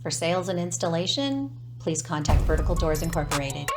For sales and installation, please contact Vertical Doors Incorporated.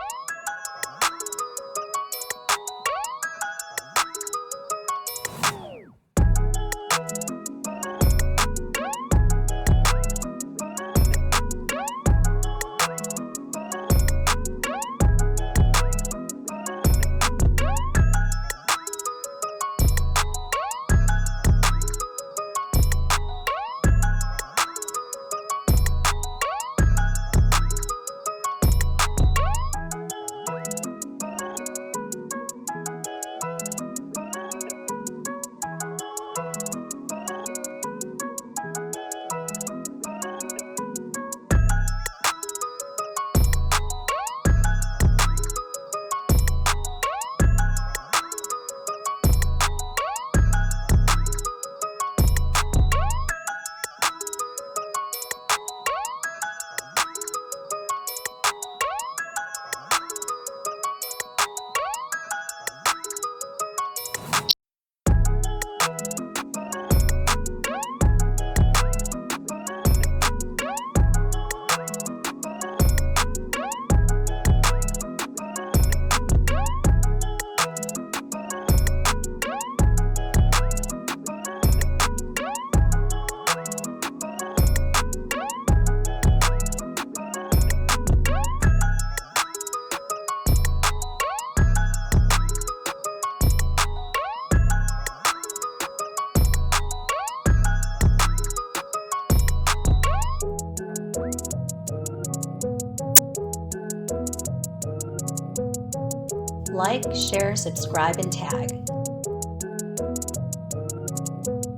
Like, share, subscribe, and tag.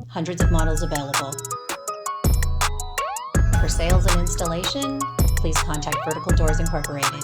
Hundreds of models available. For sales and installation, please contact Vertical Doors Incorporated.